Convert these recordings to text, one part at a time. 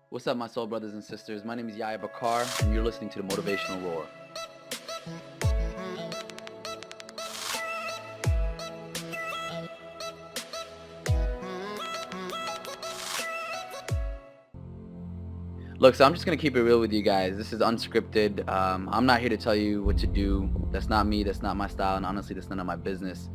What's up, my soul brothers and sisters? My name is Yahya Bakar, and you're listening to the Motivational Roar. Look, so I'm just going to keep it real with you guys. This is unscripted. I'm not here to tell you what to do. That's not me. That's not my style. And honestly, that's none of my business.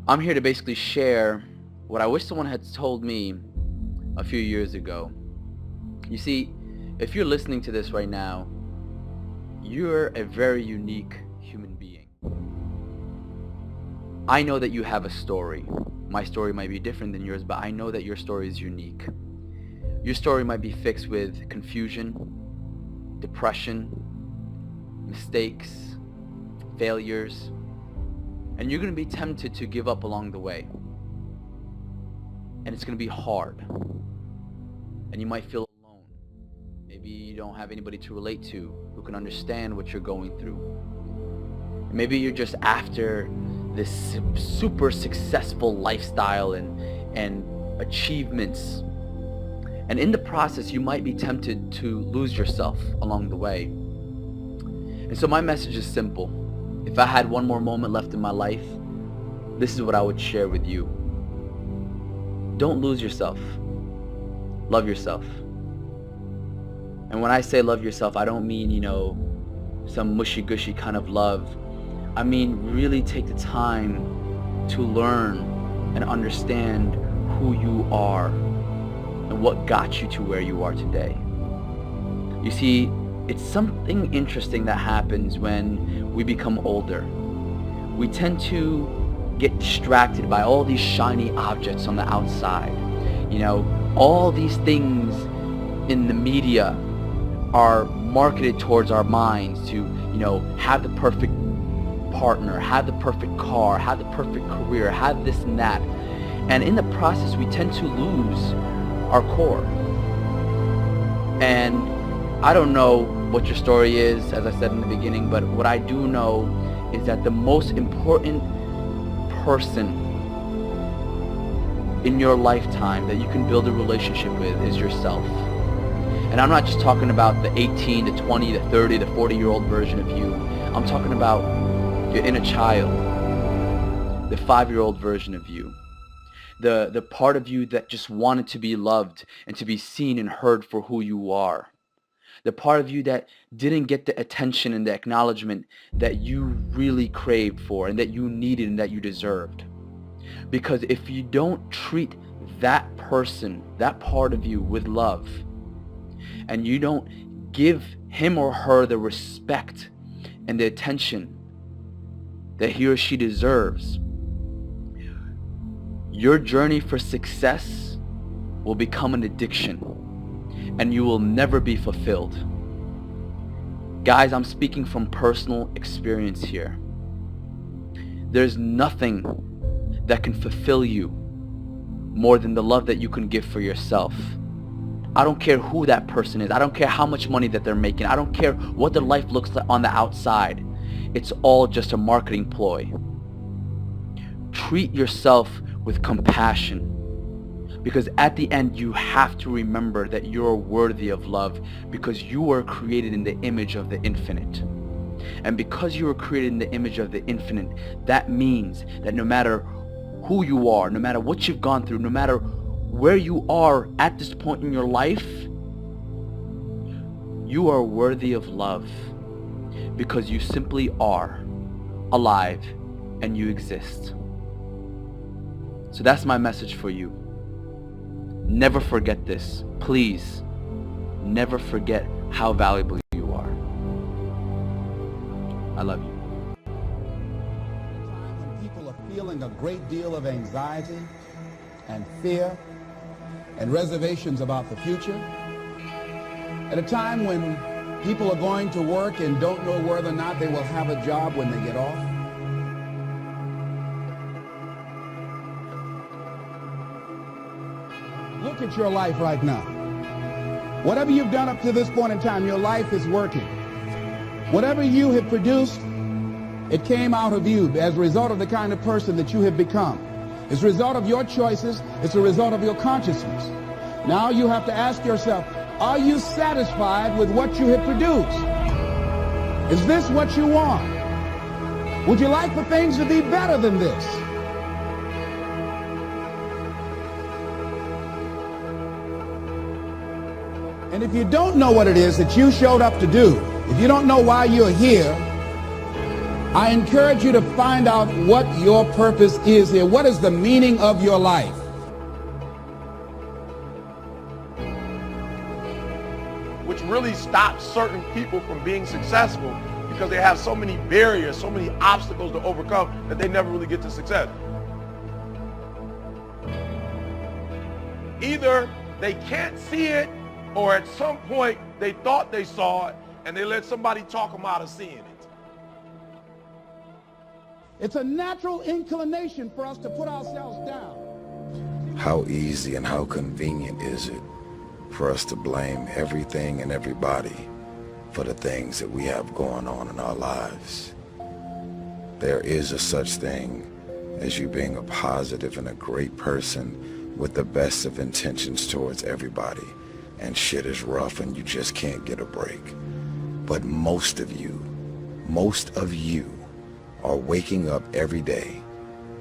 I'm here to basically share what I wish someone had told me a few years ago. You see, if you're listening to this right now, you're a very unique human being. I know that you have a story. My story might be different than yours, but I know that your story is unique. Your story might be fixed with confusion, depression, mistakes, failures, and you're going to be tempted to give up along the way. And it's going to be hard. And you might feel alone. Maybe you don't have anybody to relate to who can understand what you're going through. Maybe you're just after this super successful lifestyle and achievements. And in the process, you might be tempted to lose yourself along the way. And so my message is simple. If I had one more moment left in my life, this is what I would share with you. Don't lose yourself. Love yourself. And when I say love yourself, I don't mean, some mushy-gushy kind of love. I mean really take the time to learn and understand who you are and what got you to where you are today. You see, it's something interesting that happens when we become older. We tend to get distracted by all these shiny objects on the outside. All these things in the media are marketed towards our minds to, have the perfect partner, have the perfect car, have the perfect career, have this and that. And in the process, we tend to lose our core. And I don't know what your story is, as I said in the beginning, but what I do know is that the most important person in your lifetime that you can build a relationship with is yourself. And I'm not just talking about the 18, the 20, the 30, the 40-year-old version of you. I'm talking about your inner child, the 5-year-old version of you. The part of you that just wanted to be loved and to be seen and heard for who you are. The part of you that didn't get the attention and the acknowledgement that you really craved for and that you needed and that you deserved. Because if you don't treat that person, that part of you with love, and you don't give him or her the respect and the attention that he or she deserves, your journey for success will become an addiction and you will never be fulfilled. Guys, I'm speaking from personal experience here. There's nothing that can fulfill you more than the love that you can give for yourself. I don't care who that person is. I don't care how much money that they're making. I don't care what their life looks like on the outside. It's all just a marketing ploy. Treat yourself with compassion, because at the end you have to remember that you're worthy of love, because you were created in the image of the infinite. And because you were created in the image of the infinite, that means that no matter who you are, no matter what you've gone through, no matter where you are at this point in your life, you are worthy of love, because you simply are alive and you exist. So that's my message for you. Never forget this. Please, never forget how valuable you are. I love you. When people are feeling a great deal of anxiety and fear and reservations about the future, at a time when people are going to work and don't know whether or not they will have a job when they get off, look at your life right now. Whatever you've done up to this point in time, your life is working. Whatever you have produced, it came out of you as a result of the kind of person that you have become. It's a result of your choices. It's a result of your consciousness. Now you have to ask yourself, Are you satisfied with what you have produced? Is this what you want? Would you like for things to be better than this? And if you don't know what it is that you showed up to do, if you don't know why you're here, I encourage you to find out what your purpose is here. What is the meaning of your life? Which really stops certain people from being successful because they have so many barriers, so many obstacles to overcome that they never really get to success. Either they can't see it, or at some point they thought they saw it and they let somebody talk them out of seeing it. It's a natural inclination for us to put ourselves down. How easy and how convenient is it for us to blame everything and everybody for the things that we have going on in our lives? There is a such thing as you being a positive and a great person with the best of intentions towards everybody, and shit is rough and you just can't get a break. But most of you are waking up every day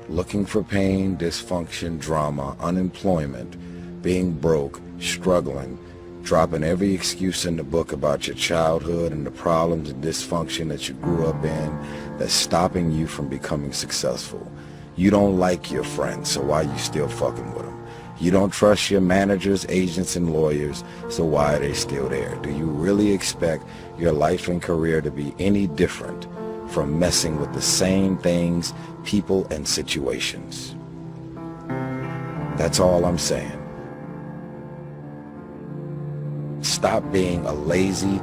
looking for pain, dysfunction, drama, unemployment, being broke, struggling, dropping every excuse in the book about your childhood and the problems and dysfunction that you grew up in that's stopping you from becoming successful. You don't like your friends, so why are you still fucking with them? You don't trust your managers, agents, and lawyers, so why are they still there? Do you really expect your life and career to be any different from messing with the same things, people, and situations? That's all I'm saying. Stop being a lazy,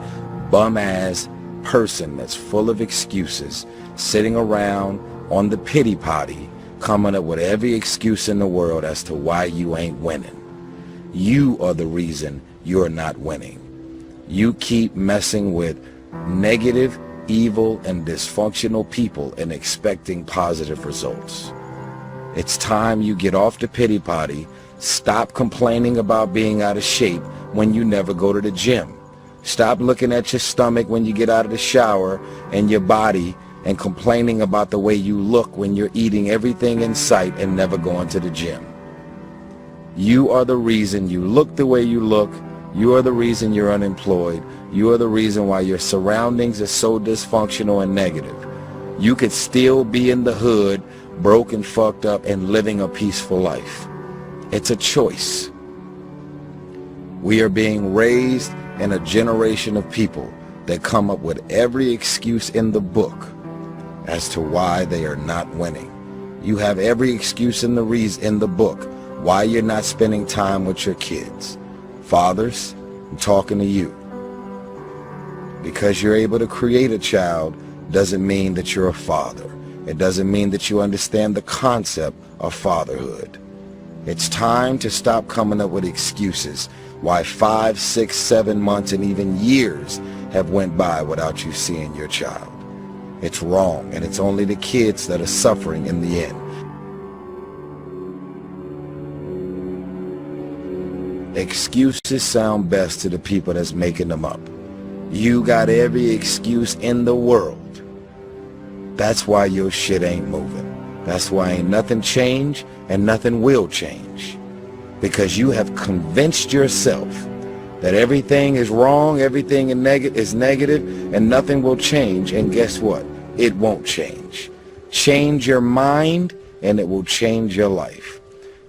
bum-ass person that's full of excuses, sitting around on the pity potty, coming up with every excuse in the world as to why you ain't winning. You are the reason you're not winning. You keep messing with negative, evil, and dysfunctional people and expecting positive results. It's time you get off the pity potty. Stop complaining about being out of shape when you never go to the gym. Stop looking at your stomach when you get out of the shower and your body and complaining about the way you look when you're eating everything in sight and never going to the gym. You are the reason you look the way you look. You are the reason you're unemployed. You are the reason why your surroundings are so dysfunctional and negative. You could still be in the hood, broke and fucked up, and living a peaceful life. It's a choice. We are being raised in a generation of people that come up with every excuse in the book as to why they are not winning. You have every excuse in the book why you're not spending time with your kids. Fathers, I'm talking to you. Because you're able to create a child doesn't mean that you're a father. It doesn't mean that you understand the concept of fatherhood. It's time to stop coming up with excuses why 5, 6, 7 months and even years have went by without you seeing your child. It's wrong, and it's only the kids that are suffering in the end. Excuses sound best to the people that's making them up. You got every excuse in the world. That's why your shit ain't moving. That's why ain't nothing changed and nothing will change. Because you have convinced yourself that everything is wrong, everything is negative, and nothing will change. And guess what? It won't change. Change your mind and it will change your life.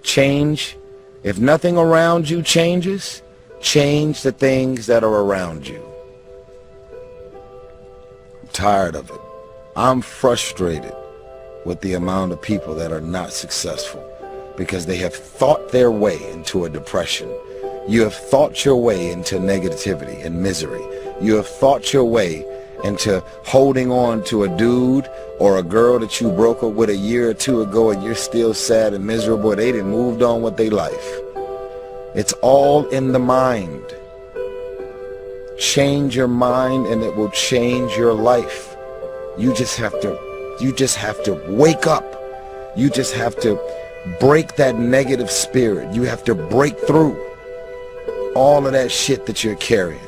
Change. If nothing around you changes, change the things that are around you. I'm tired of it. I'm frustrated with the amount of people that are not successful because they have thought their way into a depression. You have thought your way into negativity and misery. You have thought your way into holding on to a dude or a girl that you broke up with a year or two ago and you're still sad and miserable. They done moved on with their life. It's all in the mind. Change your mind and it will change your life. You just have to wake up. You just have to break that negative spirit. You have to break through. all of that shit that you're carrying.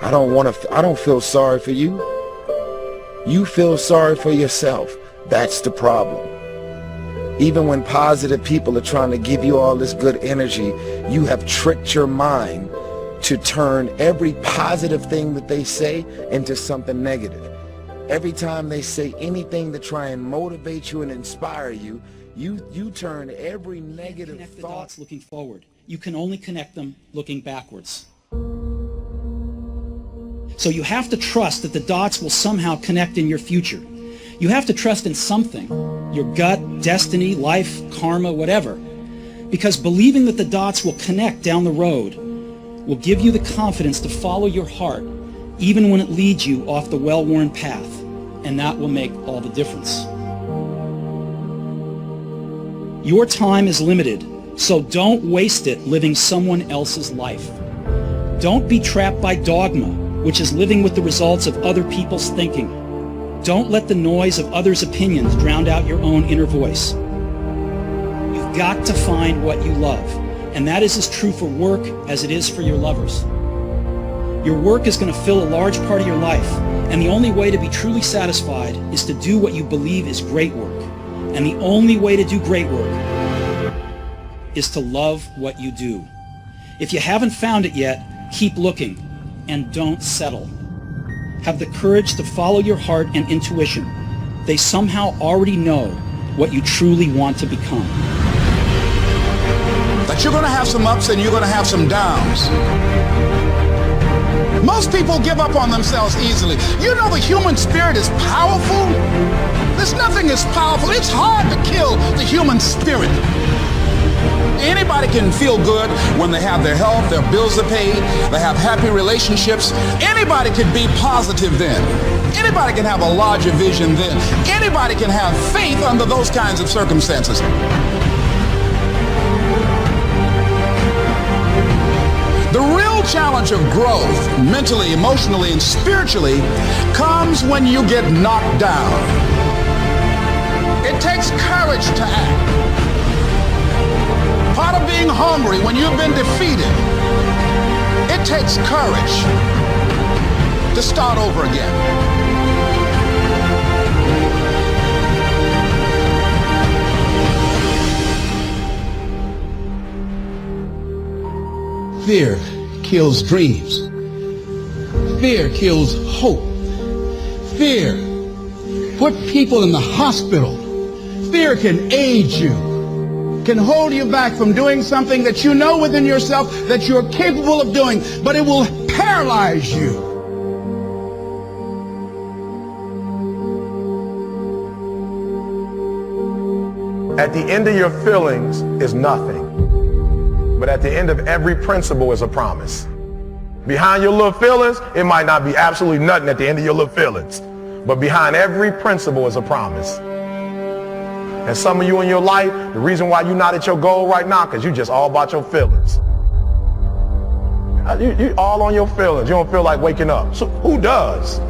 I don't feel sorry for you. You feel sorry for yourself. That's the problem. Even when positive people are trying to give you all this good energy, you have tricked your mind to turn every positive thing that they say into something negative. Every time they say anything to try and motivate you and inspire you, you turn every negative connect the thought. dots looking forward. You can only connect them looking backwards. So you have to trust that the dots will somehow connect in your future. You have to trust in something, your gut, destiny, life, karma, whatever. Because believing that the dots will connect down the road will give you the confidence to follow your heart, even when it leads you off the well-worn path. And that will make all the difference. Your time is limited, so don't waste it living someone else's life. Don't be trapped by dogma, which is living with the results of other people's thinking. Don't let the noise of others' opinions drown out your own inner voice. You've got to find what you love, and that is as true for work as it is for your lovers. Your work is going to fill a large part of your life, and the only way to be truly satisfied is to do what you believe is great work. And the only way to do great work is to love what you do. If you haven't found it yet, keep looking and don't settle. Have the courage to follow your heart and intuition. They somehow already know what you truly want to become. That you're going to have some ups and you're going to have some downs. Most people give up on themselves easily. You know the human spirit is powerful. There's nothing as powerful. It's hard to kill the human spirit. Anybody can feel good when they have their health, their bills are paid, they have happy relationships. Anybody can be positive then. Anybody can have a larger vision then. Anybody can have faith under those kinds of circumstances. The real challenge of growth, mentally, emotionally, and spiritually, comes when you get knocked down. It takes courage to act. Part of being hungry when you've been defeated, it takes courage to start over again. Fear kills dreams. Fear kills hope. Fear put people in the hospital. Fear can aid you, can hold you back from doing something that you know within yourself that you're capable of doing, but it will paralyze you. At the end of your feelings is nothing. But at the end of every principle is a promise. Behind your little feelings, it might not be absolutely nothing at the end of your little feelings. But behind every principle is a promise. And some of you in your life, the reason why you're not at your goal right now, because you just all about your feelings. You all on your feelings. You don't feel like waking up. So who does?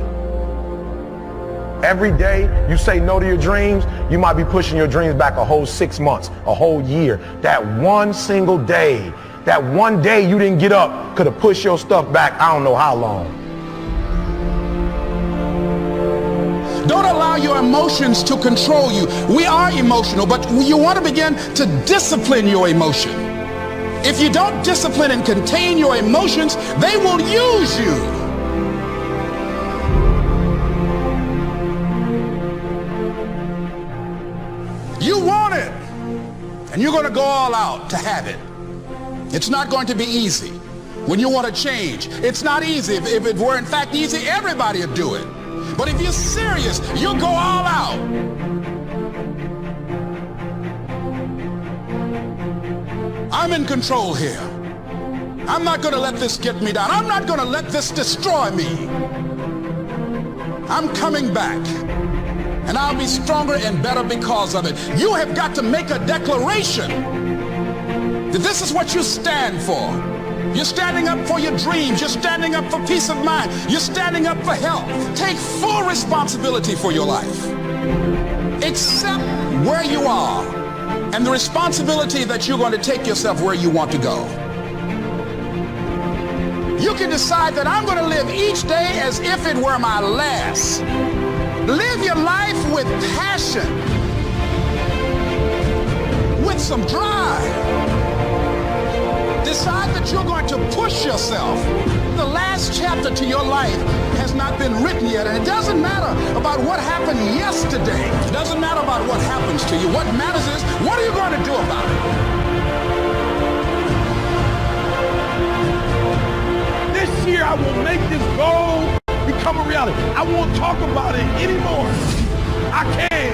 Every day you say no to your dreams, you might be pushing your dreams back a whole 6 months, a whole year. That one single day, that one day you didn't get up could have pushed your stuff back I don't know how long. Don't allow your emotions to control you. We are emotional, but you want to begin to discipline your emotion. If you don't discipline and contain your emotions, they will use you. You want it, and you're going to go all out to have it. It's not going to be easy. When you want to change, it's not easy. If it were in fact easy, everybody would do it. But if you're serious, you'll go all out. I'm in control here. I'm not going to let this get me down. I'm not going to let this destroy me. I'm coming back. And I'll be stronger and better because of it. You have got to make a declaration that this is what you stand for. You're standing up for your dreams. You're standing up for peace of mind. You're standing up for health. Take full responsibility for your life. Accept where you are and the responsibility that you're going to take yourself where you want to go. You can decide that I'm going to live each day as if it were my last. Live your life with passion, with some drive. Decide that you're going to push yourself. The last chapter to your life has not been written yet, and it doesn't matter about what happened yesterday. It doesn't matter about what happens to you. What matters is, what are you going to do about it? This year I will make this goal become a reality. I won't talk about it anymore. I can.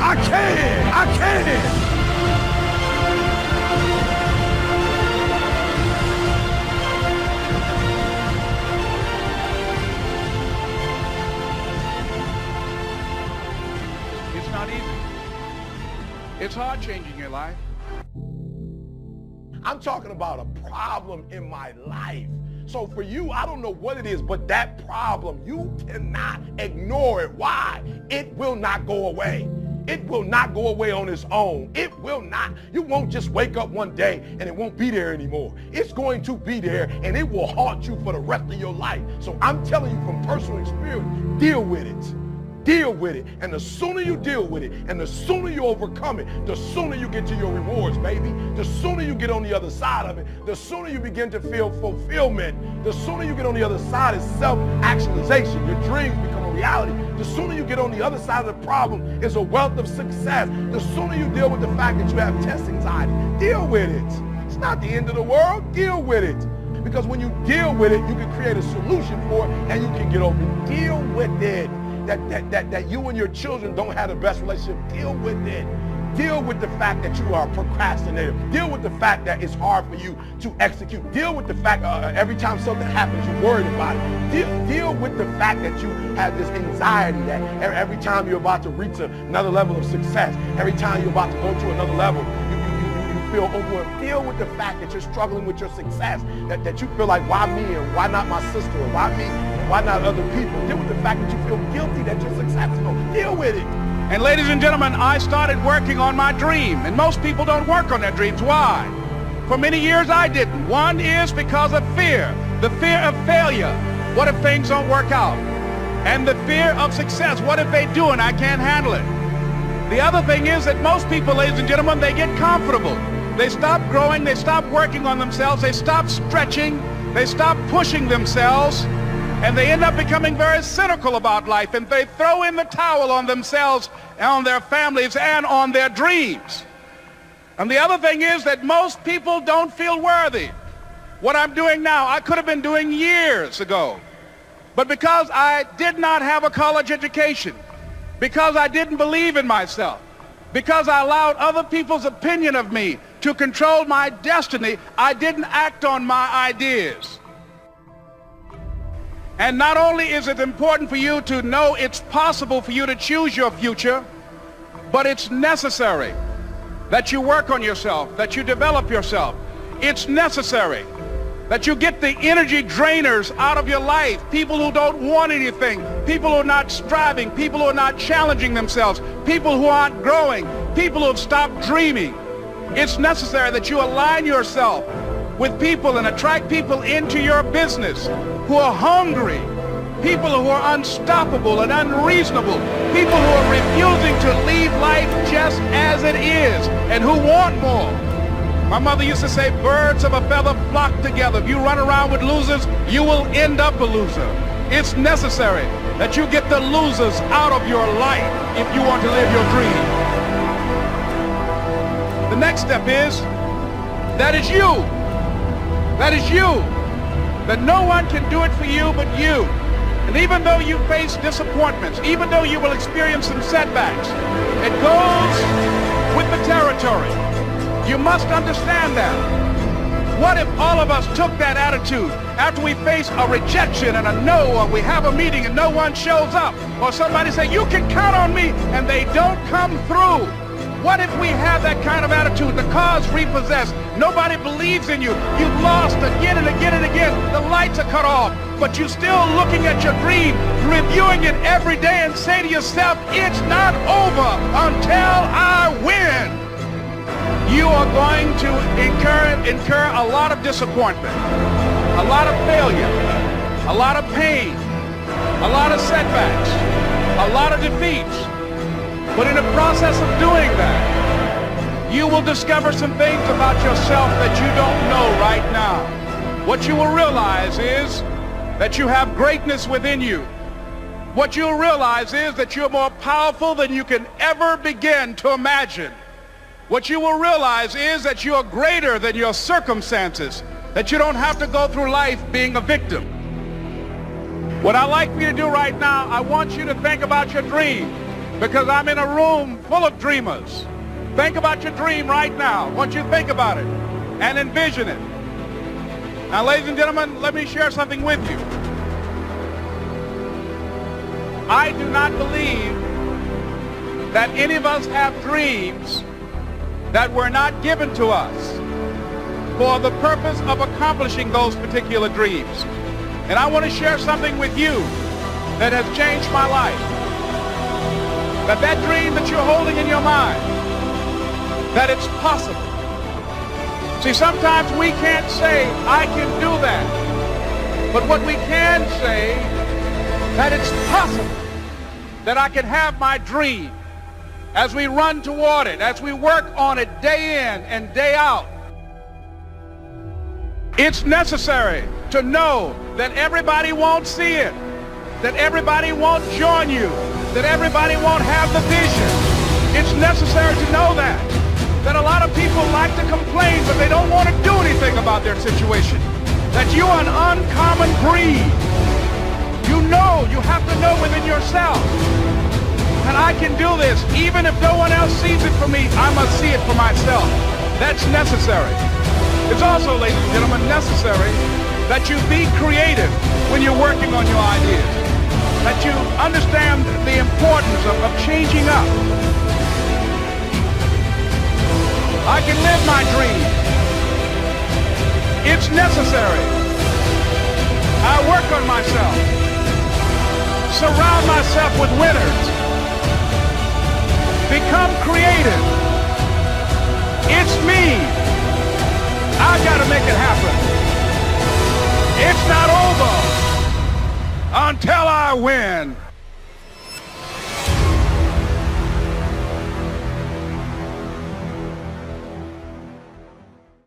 I can. I can. It's not easy. It's hard changing your life. I'm talking about a problem in my life. So for you, I don't know what it is, but that problem, you cannot ignore it. Why? It will not go away. It will not go away on its own. It will not. You won't just wake up one day and it won't be there anymore. It's going to be there and it will haunt you for the rest of your life. So I'm telling you from personal experience, deal with it. Deal with it. And the sooner you deal with it and the sooner you overcome it, the sooner you get to your rewards, baby. The sooner you get on the other side of it, the sooner you begin to feel fulfillment. The sooner you get on the other side is self-actualization. Your dreams become a reality. The sooner you get on the other side of the problem is a wealth of success. The sooner you deal with the fact that you have test anxiety, deal with it. It's not the end of the world. Deal with it. Because when you deal with it, you can create a solution for it and you can get over it. Deal with it. That you and your children don't have the best relationship. Deal with it. Deal with the fact that you are a procrastinator. Deal with the fact that it's hard for you to execute. Deal with the fact every time something happens, you're worried about it. Deal with the fact that you have this anxiety that every time you're about to reach another level of success, every time you're about to go to another level, you feel overwhelmed. Deal with the fact that you're struggling with your success, that you feel like, why me and why not my sister, or why me and why not other people. Deal with the fact that you feel guilty that you're successful. Deal with it. And ladies and gentlemen, I started working on my dream. And most people don't work on their dreams. Why? For many years I didn't. One is because of fear. The fear of failure. What if things don't work out? And the fear of success. What if they do and I can't handle it? The other thing is that most people, ladies and gentlemen, they get comfortable. They stop growing, they stop working on themselves, they stop stretching, they stop pushing themselves, and they end up becoming very cynical about life, and they throw in the towel on themselves, and on their families, and on their dreams. And the other thing is that most people don't feel worthy. What I'm doing now, I could have been doing years ago. But because I did not have a college education, because I didn't believe in myself, because I allowed other people's opinion of me to control my destiny, I didn't act on my ideas. And not only is it important for you to know it's possible for you to choose your future, but it's necessary that you work on yourself, that you develop yourself. It's necessary that you get the energy drainers out of your life, people who don't want anything, people who are not striving, people who are not challenging themselves, people who aren't growing, people who have stopped dreaming. It's necessary that you align yourself with people and attract people into your business who are hungry, people who are unstoppable and unreasonable, people who are refusing to leave life just as it is and who want more. My mother used to say, birds of a feather flock together. If you run around with losers, you will end up a loser. It's necessary that you get the losers out of your life if you want to live your dream. The next step is, that is you. That is you. That no one can do it for you but you. And even though you face disappointments, even though you will experience some setbacks, it goes with the territory. You must understand that. What if all of us took that attitude after we face a rejection and a no, or we have a meeting and no one shows up, or somebody say, you can count on me, and they don't come through? What if we have that kind of attitude? The car's repossessed. Nobody believes in you. You've lost again and again and again. The lights are cut off, but you're still looking at your dream, reviewing it every day, and say to yourself, it's not over until I win. You are going to incur a lot of disappointment, a lot of failure. failure, a lot of pain, a lot of setbacks, a lot of defeats. But in the process of doing that, you will discover some things about yourself that you don't know right now. What you will realize is that you have greatness within you. What you'll realize is that you're more powerful than you can ever begin to imagine. What you will realize is that you're greater than your circumstances, that you don't have to go through life being a victim. What I'd like for you to do right now, I want you to think about your dream, because I'm in a room full of dreamers. Think about your dream right now. I want you to think about it and envision it. Now, ladies and gentlemen, let me share something with you. I do not believe that any of us have dreams that were not given to us for the purpose of accomplishing those particular dreams. And I want to share something with you that has changed my life. That dream that you're holding in your mind, that it's possible. See, sometimes we can't say, I can do that. But what we can say, that it's possible that I can have my dream as we run toward it, as we work on it day in and day out. It's necessary to know that everybody won't see it, that everybody won't join you, that everybody won't have the vision. It's necessary to know that a lot of people like to complain, but they don't want to do anything about their situation, that you are an uncommon breed. You have to know within yourself that I can do this. Even if no one else sees it for me, I must see it for myself. That's necessary. It's also, ladies and gentlemen, necessary that you be creative when you're working on your ideas, that you understand the importance of changing up. I can live my dream. It's necessary. I work on myself. Surround myself with winners. Become creative. It's me. I gotta make it happen. It's not over until I win.